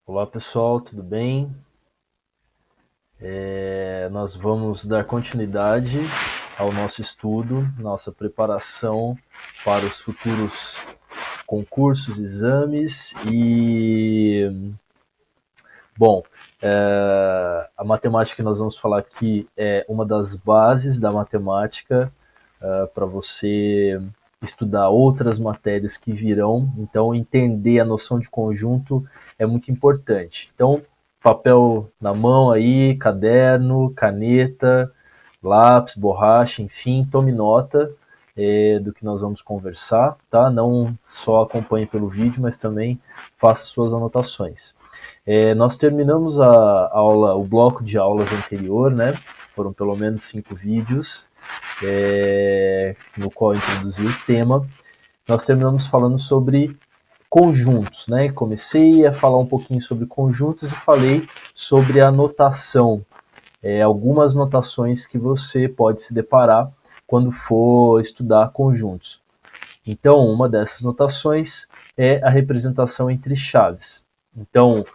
Olá pessoal, tudo bem? Nós vamos dar continuidade ao nosso estudo, nossa preparação para os futuros concursos, exames bom, a matemática que nós vamos falar aqui é uma das bases da matemática para você estudar outras matérias que virão, então entender a noção de conjunto é muito importante. Então, papel na mão aí, caderno, caneta, lápis, borracha, enfim, tome nota do que nós vamos conversar, tá? Não só acompanhe pelo vídeo, mas também faça suas anotações. Nós terminamos a aula, o bloco de aulas anterior, né? Foram pelo menos 5 vídeos, no qual eu introduzi o tema. Nós terminamos falando sobre conjuntos, né? Comecei a falar um pouquinho sobre conjuntos e falei sobre a notação, algumas notações que você pode se deparar quando for estudar conjuntos. Então, uma dessas notações é a representação entre chaves. Então,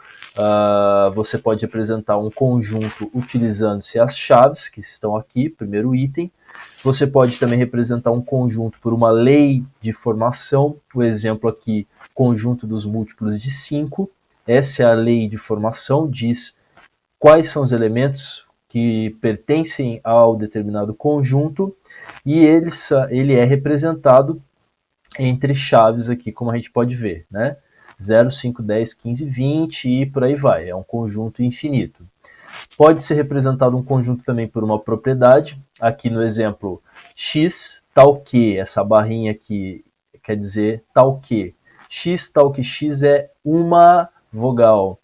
você pode representar um conjunto utilizando-se as chaves que estão aqui, primeiro item. Você pode também representar um conjunto por uma lei de formação. O exemplo aqui, conjunto dos múltiplos de 5. Essa é a lei de formação, diz quais são os elementos que pertencem ao determinado conjunto, e ele é representado entre chaves aqui, como a gente pode ver, né? 0, 5, 10, 15, 20 e por aí vai. É um conjunto infinito. Pode ser representado um conjunto também por uma propriedade. Aqui no exemplo, x tal que, essa barrinha aqui quer dizer tal que. X tal que x é uma vogal.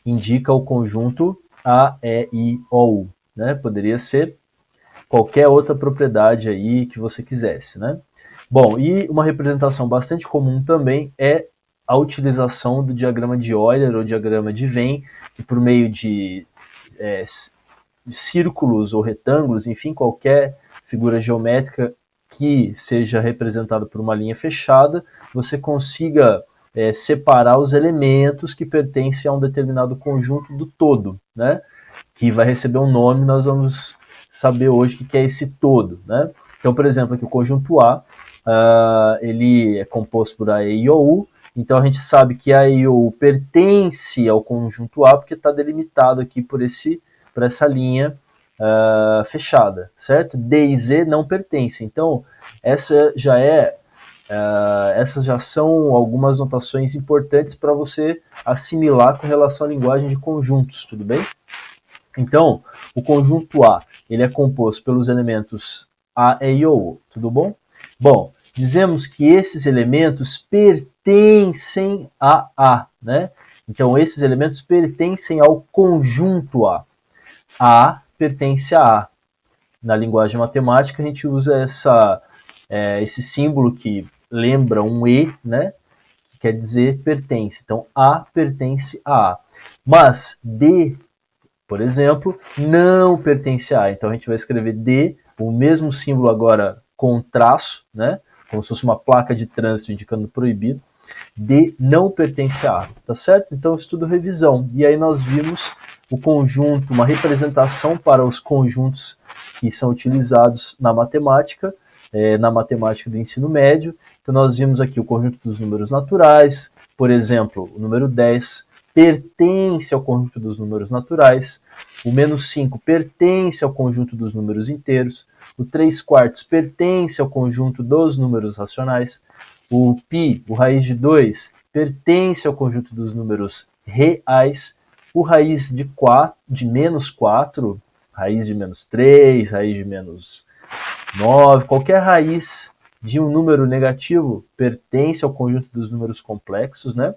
Indica o conjunto A, E, I, O, U. Né? Poderia ser qualquer outra propriedade aí que você quisesse, né? Bom, e uma representação bastante comum também é a utilização do diagrama de Euler ou diagrama de Venn, que por meio de círculos ou retângulos, enfim, qualquer figura geométrica que seja representada por uma linha fechada, você consiga separar os elementos que pertencem a um determinado conjunto do todo, né? Que vai receber um nome, nós vamos saber hoje o que é esse todo, né? Então, por exemplo, aqui o conjunto A, ele é composto por A, E, I, O, U. Então a gente sabe que A, E, I, O, U pertence ao conjunto A porque está delimitado aqui por essa linha fechada, certo? D e Z não pertencem. Então essas já são algumas notações importantes para você assimilar com relação à linguagem de conjuntos, tudo bem? Então, o conjunto A, ele é composto pelos elementos A, E, I, O, U, tudo bom? Bom, dizemos que esses elementos pertencem a A, né? Então, esses elementos pertencem ao conjunto A. A pertence a A. Na linguagem matemática, a gente usa esse símbolo que lembra um E, né? Que quer dizer pertence. Então, A pertence a A. Mas D, por exemplo, não pertence a A. Então a gente vai escrever D, o mesmo símbolo agora com traço, né? Como se fosse uma placa de trânsito indicando proibido. D não pertence a A, tá certo? Então estudo revisão. E aí nós vimos o conjunto, uma representação para os conjuntos que são utilizados na matemática do ensino médio. Então nós vimos aqui o conjunto dos números naturais, por exemplo, o número 10 pertence ao conjunto dos números naturais, o menos 5 pertence ao conjunto dos números inteiros, o 3/4 pertence ao conjunto dos números racionais, o π, o raiz de 2, pertence ao conjunto dos números reais, o raiz de menos 4, raiz de menos 3, raiz de menos 9, qualquer raiz de um número negativo pertence ao conjunto dos números complexos, né?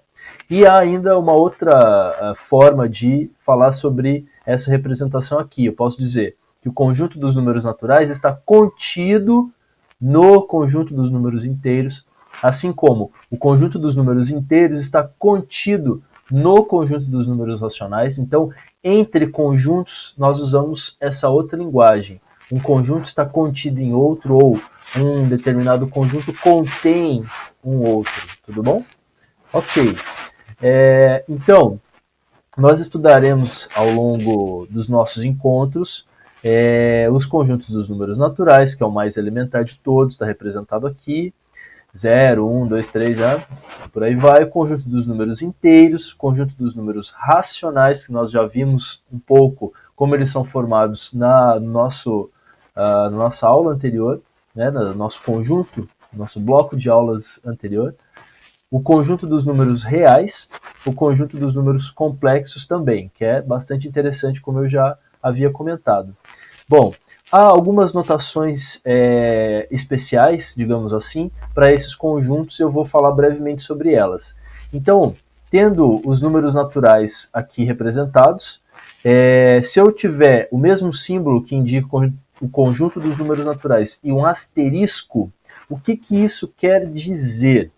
E há ainda uma outra forma de falar sobre essa representação aqui. Eu posso dizer que o conjunto dos números naturais está contido no conjunto dos números inteiros, assim como o conjunto dos números inteiros está contido no conjunto dos números racionais. Então, entre conjuntos, nós usamos essa outra linguagem. Um conjunto está contido em outro, ou um determinado conjunto contém um outro. Tudo bom? Ok. Então, nós estudaremos ao longo dos nossos encontros os conjuntos dos números naturais, que é o mais elementar de todos, está representado aqui, 0, 1, 2, 3, por aí vai, o conjunto dos números inteiros, conjunto dos números racionais, que nós já vimos um pouco como eles são formados na nossa aula anterior, né, no nosso conjunto, nosso bloco de aulas anterior, o conjunto dos números reais, o conjunto dos números complexos também, que é bastante interessante, como eu já havia comentado. Bom, há algumas notações especiais, digamos assim, para esses conjuntos, eu vou falar brevemente sobre elas. Então, tendo os números naturais aqui representados, se eu tiver o mesmo símbolo que indica o conjunto dos números naturais e um asterisco, o que isso quer dizer?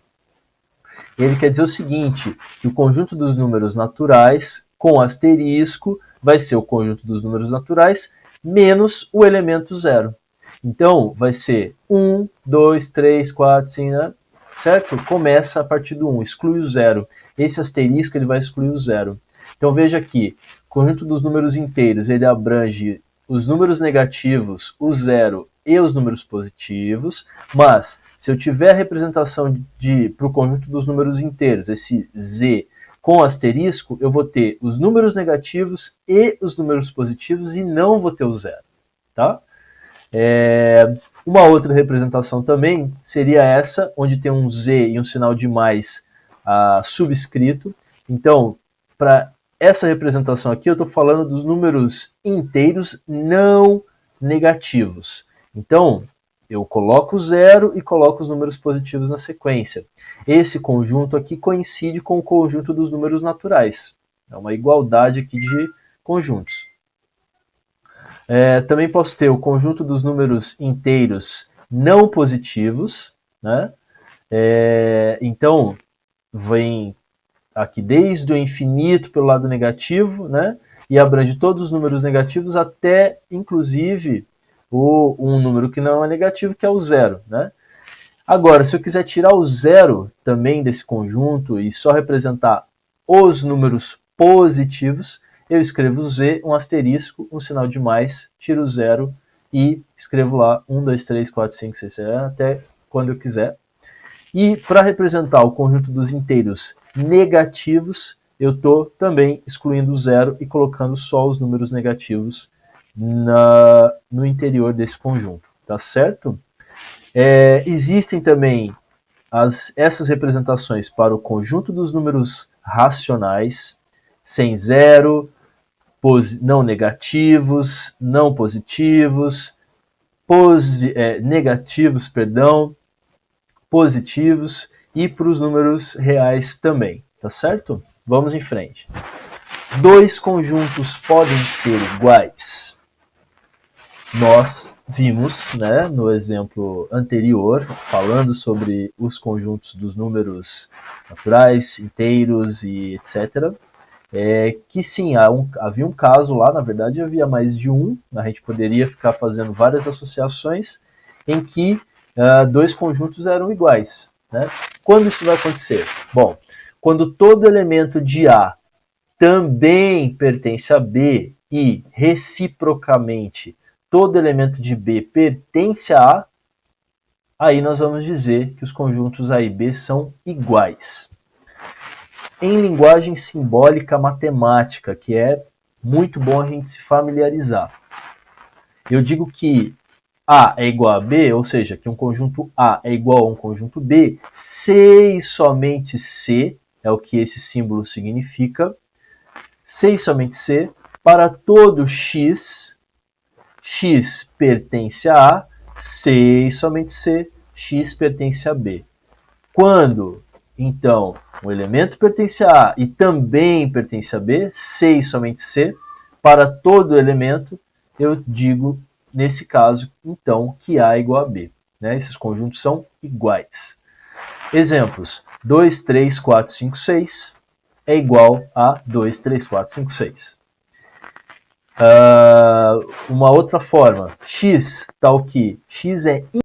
Ele quer dizer o seguinte, que o conjunto dos números naturais com asterisco vai ser o conjunto dos números naturais menos o elemento zero. Então, vai ser 1, 2, 3, 4, 5, né? Certo? Começa a partir do 1, exclui o zero. Esse asterisco ele vai excluir o zero. Então, veja aqui, o conjunto dos números inteiros, ele abrange os números negativos, o zero e os números positivos, mas se eu tiver a representação para o conjunto dos números inteiros, esse z com asterisco, eu vou ter os números negativos e os números positivos e não vou ter o zero. Tá? Uma outra representação também seria essa, onde tem um z e um sinal de mais subscrito. Então, para essa representação aqui, eu estou falando dos números inteiros não negativos. Então, eu coloco o zero e coloco os números positivos na sequência. Esse conjunto aqui coincide com o conjunto dos números naturais. É uma igualdade aqui de conjuntos. Também posso ter o conjunto dos números inteiros não positivos, né? Então, vem aqui desde o infinito pelo lado negativo, né? E abrange todos os números negativos até, inclusive, um número que não é negativo, que é o zero, né? Agora, se eu quiser tirar o zero também desse conjunto e só representar os números positivos, eu escrevo z, um asterisco, um sinal de mais, tiro o zero e escrevo lá 1, 2, 3, 4, 5, 6, 7, até quando eu quiser. E para representar o conjunto dos inteiros negativos, eu estou também excluindo o zero e colocando só os números negativos no interior desse conjunto, tá certo? Existem também essas representações para o conjunto dos números racionais, sem zero, não negativos, não positivos, negativos, perdão, positivos e para os números reais também, tá certo? Vamos em frente. Dois conjuntos podem ser iguais. Nós vimos, né, no exemplo anterior, falando sobre os conjuntos dos números naturais, inteiros e etc., que sim, havia um caso lá, na verdade havia mais de um, a gente poderia ficar fazendo várias associações em que dois conjuntos eram iguais. Né? Quando isso vai acontecer? Bom, quando todo elemento de A também pertence a B e, reciprocamente, todo elemento de B pertence a A, aí nós vamos dizer que os conjuntos A e B são iguais. Em linguagem simbólica matemática, que é muito bom a gente se familiarizar, eu digo que A é igual a B, ou seja, que um conjunto A é igual a um conjunto B, se e somente se, é o que esse símbolo significa, se e somente se, para todo x, x pertence a A, se e somente se, x pertence a B. Quando, então, um elemento pertence a A e também pertence a B, se e somente se, para todo elemento, eu digo, nesse caso, então, que A é igual a B. Né? Esses conjuntos são iguais. Exemplos: 2, 3, 4, 5, 6 é igual a 2, 3, 4, 5, 6. Uma outra forma, x, tal que x é